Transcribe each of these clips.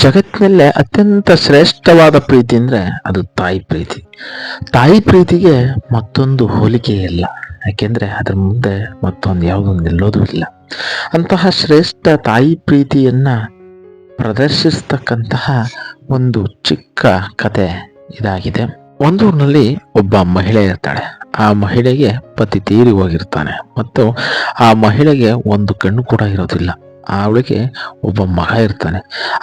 ಜಗತ್ತಿನಲ್ಲೇ ಅತ್ಯಂತ ಶ್ರೇಷ್ಠವಾದ ಪ್ರೀತಿ ಅಂದರೆ ಅದು ತಾಯಿ ಪ್ರೀತಿ. ತಾಯಿ ಪ್ರೀತಿಗೆ ಮತ್ತೊಂದು ಹೋಲಿಕೆ ಇಲ್ಲ, ಯಾಕೆಂದರೆ ಅದರ ಮುಂದೆ ಮತ್ತೊಂದು ಯಾವುದೊಂದು ನಿಲ್ಲೋದು ಇಲ್ಲ. ಅಂತಹ ಶ್ರೇಷ್ಠ ತಾಯಿ ಪ್ರೀತಿಯನ್ನು ಪ್ರದರ್ಶಿಸ್ತಕ್ಕಂತಹ ಒಂದು ಚಿಕ್ಕ ಕತೆ ಇದಾಗಿದೆ. ಒಂದೂರಿನಲ್ಲಿ ಒಬ್ಬ ಮಹಿಳೆ ಇರ್ತಾಳೆ. ಆ ಮಹಿಳೆಗೆ ಪತಿ ತೀರಿ ಹೋಗಿರ್ತಾನೆ ಮತ್ತು ಆ ಮಹಿಳೆಗೆ ಒಂದು ಕಣ್ಣು ಕೂಡ ಇರೋದಿಲ್ಲ. ಅವಳಿಗೆ ಒಬ್ಬ ಮಗ ಇರ್ತಾನೆ.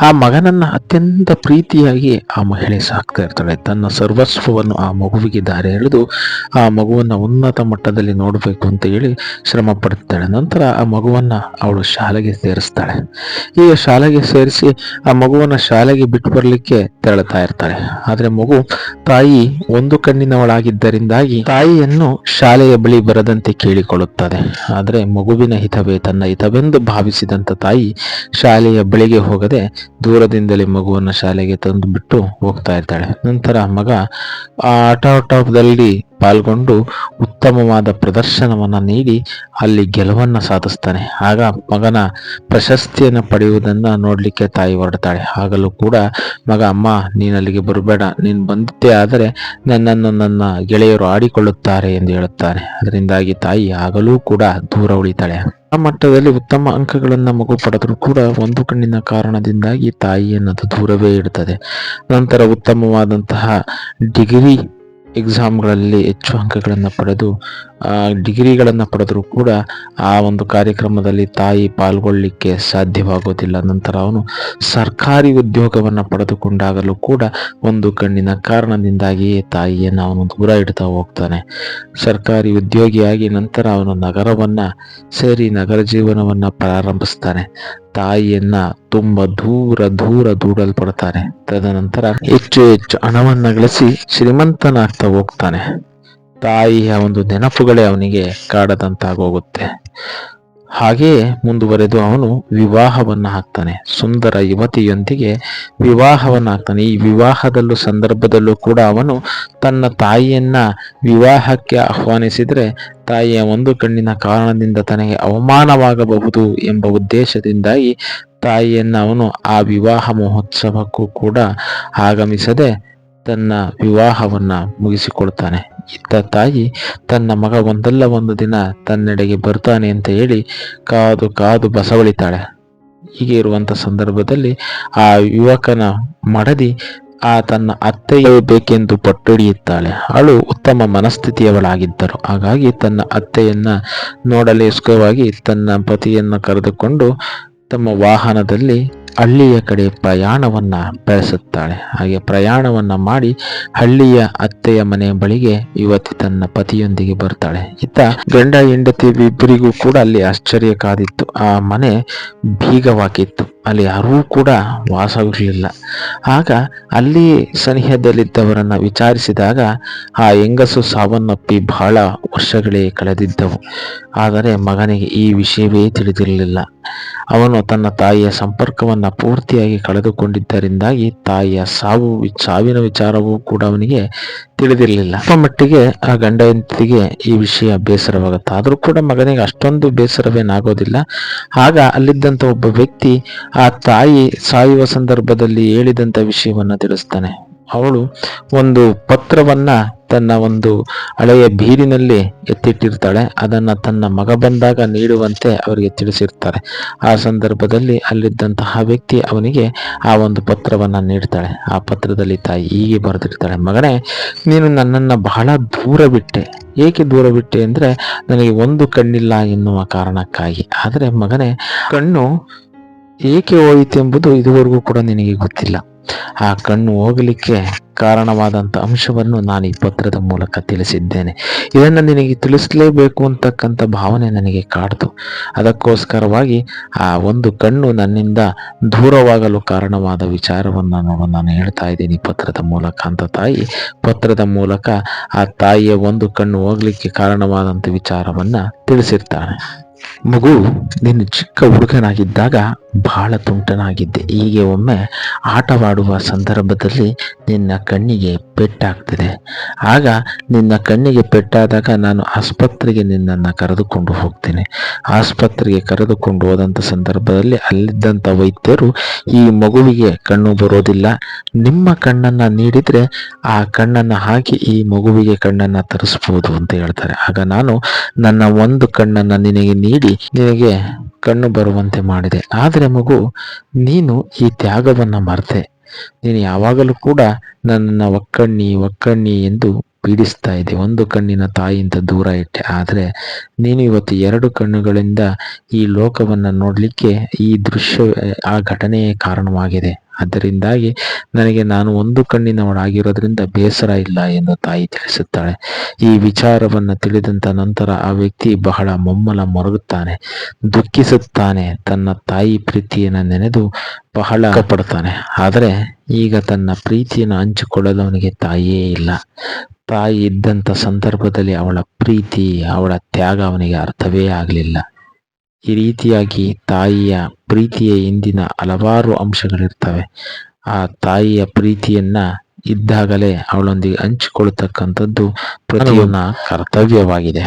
ಆ ಮಗನನ್ನ ಅತ್ಯಂತ ಪ್ರೀತಿಯಾಗಿ ಆ ಮಹಿಳೆ ಸಾಕ್ತಾ ಇರ್ತಾಳೆ. ತನ್ನ ಸರ್ವಸ್ವವನ್ನು ಆ ಮಗುವಿಗೆ ದಾರಿ ಎಳೆದು ಆ ಮಗುವನ್ನ ಉನ್ನತ ಮಟ್ಟದಲ್ಲಿ ನೋಡಬೇಕು ಅಂತ ಹೇಳಿ ಶ್ರಮ ಪಡ್ತಾಳೆ. ನಂತರ ಆ ಮಗುವನ್ನ ಅವಳು ಶಾಲೆಗೆ ಸೇರಿಸ್ತಾಳೆ. ಈಗ ಶಾಲೆಗೆ ಸೇರಿಸಿ ಆ ಮಗುವನ್ನ ಶಾಲೆಗೆ ಬಿಟ್ಟು ಬರಲಿಕ್ಕೆ ತೆರಳುತ್ತಾ ಇರ್ತಾಳೆ. ಆದ್ರೆ ಮಗು ತಾಯಿ ಒಂದು ಕಣ್ಣಿನವಳಾಗಿದ್ದರಿಂದಾಗಿ ತಾಯಿಯನ್ನು ಶಾಲೆಯ ಬಳಿ ಬರದಂತೆ ಕೇಳಿಕೊಳ್ಳುತ್ತದೆ. ಆದರೆ ಮಗುವಿನ ಹಿತವೇ ತನ್ನ ಹಿತವೆಂದು ಭಾವಿಸಿದಂತ ತಾಯಿ ಶಾಲೆಯ ಬಳಿಗೆ ಹೋಗದೆ ದೂರದಿಂದಲೇ ಮಗುವನ್ನು ಶಾಲೆಗೆ ತಂದು ಬಿಟ್ಟು ಹೋಗ್ತಾ ಇರ್ತಾಳೆ. ನಂತರ ಮಗ ಆ ಆಟದಲ್ಲಿ ಪಾಲ್ಗೊಂಡು ಉತ್ತಮವಾದ ಪ್ರದರ್ಶನವನ್ನ ನೀಡಿ ಅಲ್ಲಿ ಗೆಲುವನ್ನ ಸಾಧಿಸ್ತಾನೆ. ಆಗ ಮಗನ ಪ್ರಶಸ್ತಿಯನ್ನು ಪಡೆಯುವುದನ್ನ ನೋಡ್ಲಿಕ್ಕೆ ತಾಯಿ ಹೊರಡ್ತಾಳೆ. ಆಗಲೂ ಕೂಡ ಮಗ, ಅಮ್ಮ ನೀನು ಅಲ್ಲಿಗೆ ಬರಬೇಡ, ನೀನು ಬಂದಿದ್ದೇ ಆದರೆ ನನ್ನನ್ನು ನನ್ನ ಗೆಳೆಯರು ಆಡಿಕೊಳ್ಳುತ್ತಾರೆ ಎಂದು ಹೇಳುತ್ತಾನೆ. ಅದರಿಂದಾಗಿ ತಾಯಿ ಆಗಲೂ ಕೂಡ ದೂರ ಉಳಿತಾಳೆ. ಆ ಮಟ್ಟದಲ್ಲಿ ಉತ್ತಮ ಅಂಕಗಳನ್ನ ಮಗು ಪಡೆದರೂ ಕೂಡ ಒಂದು ಕಣ್ಣಿನ ಕಾರಣದಿಂದಾಗಿ ತಾಯಿಯನ್ನದು ದೂರವೇ ಇಡುತ್ತದೆ. ನಂತರ ಉತ್ತಮವಾದಂತಹ ಡಿಗ್ರಿ ಎಕ್ಸಾಮ್ಗಳಲ್ಲಿ ಹೆಚ್ಚು ಅಂಕಗಳನ್ನು ಪಡೆದು ಡಿಗ್ರಿಗಳನ್ನು ಪಡೆದರೂ ಕೂಡ ಆ ಒಂದು ಕಾರ್ಯಕ್ರಮದಲ್ಲಿ ತಾಯಿ ಪಾಲ್ಗೊಳ್ಳಿಕ್ಕೆ ಸಾಧ್ಯವಾಗೋದಿಲ್ಲ. ನಂತರ ಅವನು ಸರ್ಕಾರಿ ಉದ್ಯೋಗವನ್ನು ಪಡೆದುಕೊಂಡಾಗಲೂ ಕೂಡ ಒಂದು ಕಣ್ಣಿನ ಕಾರಣದಿಂದಾಗಿಯೇ ತಾಯಿಯನ್ನು ಅವನು ದೂರ ಇಡ್ತಾ ಹೋಗ್ತಾನೆ. ಸರ್ಕಾರಿ ಉದ್ಯೋಗಿಯಾಗಿ ನಂತರ ಅವನು ನಗರವನ್ನ ಸೇರಿ ನಗರ ಜೀವನವನ್ನ ಪ್ರಾರಂಭಿಸ್ತಾನೆ. ತಾಯಿಯನ್ನ ತುಂಬಾ ದೂರ ದೂಡಲ್ಪಡ್ತಾನೆ. ತದನಂತರ ಹೆಚ್ಚು ಹಣವನ್ನ ಗಳಿಸಿ ಶ್ರೀಮಂತನಾಗ್ತಾ ಹೋಗ್ತಾನೆ. ತಾಯಿಯ ಒಂದು ನೆನಪುಗಳೇ ಅವನಿಗೆ ಕಾಡದಂತಾಗೋಗುತ್ತೆ. ಹಾಗೆಯೇ ಮುಂದುವರೆದು ಅವನು ವಿವಾಹವನ್ನ ಆಗ್ತಾನೆ. ಸುಂದರ ಯುವತಿಯೊಂದಿಗೆ ವಿವಾಹವನ್ನ ಆಗ್ತಾನೆ. ಈ ವಿವಾಹದಲ್ಲೂ ಸಂದರ್ಭದಲ್ಲೂ ಕೂಡ ಅವನು ತನ್ನ ತಾಯಿಯನ್ನ ವಿವಾಹಕ್ಕೆ ಆಹ್ವಾನಿಸಿದರೆ ತಾಯಿಯ ಒಂದು ಕಣ್ಣಿನ ಕಾರಣದಿಂದ ತನಗೆ ಅವಮಾನವಾಗಬಹುದು ಎಂಬ ಉದ್ದೇಶದಿಂದಾಗಿ ತಾಯಿಯನ್ನ ಅವನು ಆ ವಿವಾಹ ಮಹೋತ್ಸವಕ್ಕೂ ಕೂಡ ಆಗಮಿಸದೆ ತನ್ನ ವಿವಾಹವನ್ನ ಮುಗಿಸಿಕೊಳ್ತಾನೆ. ಇತ್ತ ತಾಯಿ ತನ್ನ ಮಗ ಒಂದಲ್ಲ ಒಂದು ದಿನ ತನ್ನೆಡೆಗೆ ಬರ್ತಾನೆ ಅಂತ ಹೇಳಿ ಕಾದು ಬಸವಳಿತಾಳೆ. ಹೀಗೆ ಇರುವಂತ ಸಂದರ್ಭದಲ್ಲಿ ಆ ಯುವಕನ ಮಡದಿ ತನ್ನ ಅತ್ತೆಯೇ ಬೇಕೆಂದು ಪಟ್ಟುಹಿಡಿಯುತ್ತಾಳೆ. ಅವಳು ಉತ್ತಮ ಮನಸ್ಥಿತಿಯವಳಾಗಿದ್ದರು. ಹಾಗಾಗಿ ತನ್ನ ಅತ್ತೆಯನ್ನ ನೋಡಲೇಸ್ಕವಾಗಿ ತನ್ನ ಪತಿಯನ್ನ ಕರೆದುಕೊಂಡು ತಮ್ಮ ವಾಹನದಲ್ಲಿ ಹಳ್ಳಿಯ ಕಡೆ ಪ್ರಯಾಣವನ್ನ ಬೆಳೆಸುತ್ತಾಳೆ. ಹಾಗೆ ಪ್ರಯಾಣವನ್ನ ಮಾಡಿ ಹಳ್ಳಿಯ ಅತ್ತೆಯ ಮನೆ ಬಳಿಗೆ ಯುವತಿ ತನ್ನ ಪತಿಯೊಂದಿಗೆ ಬರ್ತಾಳೆ. ಇತ್ತ ಗಂಡ ಹೆಂಡತಿ ಇಬ್ಬರಿಗೂ ಕೂಡ ಅಲ್ಲಿ ಆಶ್ಚರ್ಯ ಕಾದಿತ್ತು. ಆ ಮನೆ ಬೀಗವಾಗಿತ್ತು, ಅಲ್ಲಿ ಯಾರೂ ಕೂಡ ವಾಸವಿರಲಿಲ್ಲ. ಆಗ ಅಲ್ಲಿ ಸನಿಹದಲ್ಲಿದ್ದವರನ್ನ ವಿಚಾರಿಸಿದಾಗ ಆ ಹೆಂಗಸು ಸಾವನ್ನಪ್ಪಿ ಬಹಳ ವರ್ಷಗಳೇ ಕಳೆದಿದ್ದವು. ಆದರೆ ಮಗನಿಗೆ ಈ ವಿಷಯವೇ ತಿಳಿದಿರಲಿಲ್ಲ. ಅವನು ತನ್ನ ತಾಯಿಯ ಸಂಪರ್ಕವನ್ನ ಪೂರ್ತಿಯಾಗಿ ಕಳೆದುಕೊಂಡಿದ್ದರಿಂದಾಗಿ ತಾಯಿಯ ಸಾವಿನ ವಿಚಾರವೂ ಕೂಡ ಅವನಿಗೆ ತಿಳಿದಿರಲಿಲ್ಲ. ಸ್ವಲ್ಪ ಮಟ್ಟಿಗೆ ಆ ಗಂಡ ಹೆಂಡತಿಗೆ ಈ ವಿಷಯ ಬೇಸರವಾಗುತ್ತೆ. ಆದರೂ ಕೂಡ ಮಗನಿಗೆ ಅಷ್ಟೊಂದು ಬೇಸರವೇನಾಗೋದಿಲ್ಲ. ಆಗ ಅಲ್ಲಿದ್ದಂಥ ಒಬ್ಬ ವ್ಯಕ್ತಿ ಆ ತಾಯಿ ಸಾಯುವ ಸಂದರ್ಭದಲ್ಲಿ ಹೇಳಿದಂಥ ವಿಷಯವನ್ನ ತಿಳಿಸ್ತಾನೆ. ಅವಳು ಒಂದು ಪತ್ರವನ್ನ ತನ್ನ ಒಂದು ಹಳೆಯ ಬೀರಿನಲ್ಲಿ ಎತ್ತಿಟ್ಟಿರ್ತಾಳೆ. ಅದನ್ನ ತನ್ನ ಮಗ ಬಂದಾಗ ನೀಡುವಂತೆ ಅವರಿಗೆ ತಿಳಿಸಿರ್ತಾರೆ. ಆ ಸಂದರ್ಭದಲ್ಲಿ ಅಲ್ಲಿದ್ದಂತಹ ವ್ಯಕ್ತಿ ಅವನಿಗೆ ಆ ಒಂದು ಪತ್ರವನ್ನ ನೀಡ್ತಾಳೆ. ಆ ಪತ್ರದಲ್ಲಿ ತಾಯಿ ಹೀಗೆ ಬರೆದಿರ್ತಾಳೆ: ಮಗನೇ, ನೀನು ನನ್ನನ್ನು ಬಹಳ ದೂರ ಬಿಟ್ಟೆ. ಏಕೆ ದೂರ ಬಿಟ್ಟೆ ಅಂದ್ರೆ ನನಗೆ ಒಂದು ಕಣ್ಣಿಲ್ಲ ಎನ್ನುವ ಕಾರಣಕ್ಕಾಗಿ. ಆದರೆ ಮಗನೇ, ಕಣ್ಣು ಏಕೆ ಹೋಯಿತು ಎಂಬುದು ಇದುವರೆಗೂ ಕೂಡ ನಿನಗೆ ಗೊತ್ತಿಲ್ಲ. ಆ ಕಣ್ಣು ಹೋಗಲಿಕ್ಕೆ ಕಾರಣವಾದಂಥ ಅಂಶವನ್ನು ನಾನು ಈ ಪತ್ರದ ಮೂಲಕ ತಿಳಿಸಿದ್ದೇನೆ. ಇದನ್ನು ನಿನಗೆ ತಿಳಿಸಲೇಬೇಕು ಅಂತಕ್ಕಂಥ ಭಾವನೆ ನನಗೆ ಕಾಡ್ತು. ಅದಕ್ಕೋಸ್ಕರವಾಗಿ ಆ ಒಂದು ಕಣ್ಣು ನನ್ನಿಂದ ದೂರವಾಗಲು ಕಾರಣವಾದ ವಿಚಾರವನ್ನು ನಾನು ಹೇಳ್ತಾ ಇದ್ದೀನಿ ಪತ್ರದ ಮೂಲಕ ಅಂತ ತಾಯಿ ಪತ್ರದ ಮೂಲಕ ಆ ತಾಯಿಯ ಒಂದು ಕಣ್ಣು ಹೋಗ್ಲಿಕ್ಕೆ ಕಾರಣವಾದಂಥ ವಿಚಾರವನ್ನ ತಿಳಿಸಿರ್ತಾನೆ. ಮಗು, ನೀನು ಚಿಕ್ಕ ಹುಡುಗನಾಗಿದ್ದಾಗ ಬಹಳ ತುಂಟನಾಗಿದ್ದೆ. ಹೀಗೆ ಒಮ್ಮೆ ಆಟವಾಡುವ ಸಂದರ್ಭದಲ್ಲಿ ನಿನ್ನ ಕಣ್ಣಿಗೆ ಪೆಟ್ಟಾಗ್ತದೆ. ಆಗ ನಿನ್ನ ಕಣ್ಣಿಗೆ ಪೆಟ್ಟಾದಾಗ ನಾನು ಆಸ್ಪತ್ರೆಗೆ ನಿನ್ನನ್ನು ಕರೆದುಕೊಂಡು ಹೋಗ್ತೇನೆ. ಆಸ್ಪತ್ರೆಗೆ ಕರೆದುಕೊಂಡು ಹೋದಂಥ ಸಂದರ್ಭದಲ್ಲಿ ಅಲ್ಲಿದ್ದಂಥ ವೈದ್ಯರು, ಈ ಮಗುವಿಗೆ ಕಣ್ಣು ಬರೋದಿಲ್ಲ, ನಿಮ್ಮ ಕಣ್ಣನ್ನು ನೀಡಿದರೆ ಆ ಕಣ್ಣನ್ನು ಹಾಕಿ ಈ ಮಗುವಿಗೆ ಕಣ್ಣನ್ನು ತರಿಸ್ಬೋದು ಅಂತ ಹೇಳ್ತಾರೆ. ಆಗ ನಾನು ನನ್ನ ಒಂದು ಕಣ್ಣನ್ನು ನಿನಗೆ ನೀಡಿ ನಿನಗೆ ಕಣ್ಣು ಬರುವಂತೆ ಮಾಡಿದೆ. ಆದರೆ ಮಗು, ನೀನು ಈ ತ್ಯಾಗವನ್ನು ಮರೆತೆ. ನೀನು ಯಾವಾಗಲೂ ಕೂಡ ನನ್ನನ್ನು ಒಕ್ಕಣ್ಣಿ ಎಂದು ಪೀಡಿಸ್ತಾ ಇದ್ದೆ. ಒಂದು ಕಣ್ಣಿನ ತಾಯಿಯಿಂದ ದೂರ ಇಟ್ಟೆ. ಆದರೆ ನೀನು ಇವತ್ತು 2 ಕಣ್ಣುಗಳಿಂದ ಈ ಲೋಕವನ್ನು ನೋಡಲಿಕ್ಕೆ ಈ ದೃಶ್ಯ, ಆ ಘಟನೆಯೇ ಕಾರಣವಾಗಿದೆ. ಅದರಿಂದಾಗಿ ನನಗೆ ನಾನು ಒಂದು ಕಣ್ಣಿನವಳಾಗಿರೋದ್ರಿಂದ ಬೇಸರ ಇಲ್ಲ ಎಂದು ತಾಯಿ ತಿಳಿಸುತ್ತಾಳೆ. ಈ ವಿಚಾರವನ್ನು ತಿಳಿದಂತ ನಂತರ ಆ ವ್ಯಕ್ತಿ ಬಹಳ ಮೊರಗುತ್ತಾನೆ, ದುಃಖಿಸುತ್ತಾನೆ, ತನ್ನ ತಾಯಿ ಪ್ರೀತಿಯನ್ನು ನೆನೆದು ಬಹಳ ಪಡ್ತಾನೆ. ಆದರೆ ಈಗ ತನ್ನ ಪ್ರೀತಿಯನ್ನು ಹಂಚಿಕೊಳ್ಳಲು ಅವನಿಗೆ ತಾಯಿಯೇ ಇಲ್ಲ. ತಾಯಿ ಇದ್ದಂಥ ಸಂದರ್ಭದಲ್ಲಿ ಅವಳ ಪ್ರೀತಿ, ಅವಳ ತ್ಯಾಗ ಅವನಿಗೆ ಅರ್ಥವೇ ಆಗಲಿಲ್ಲ. ಈ ರೀತಿಯಾಗಿ ತಾಯಿಯ ಪ್ರೀತಿಯ ಹಿಂದಿನ ಹಲವಾರು ಅಂಶಗಳಿರ್ತವೆ. ಆ ತಾಯಿಯ ಪ್ರೀತಿಯನ್ನ ಇದ್ದಾಗಲೇ ಅವಳೊಂದಿಗೆ ಹಂಚಿಕೊಳ್ತಕ್ಕಂಥದ್ದು ಪ್ರತಿಯೊಂದು ಕರ್ತವ್ಯವಾಗಿದೆ.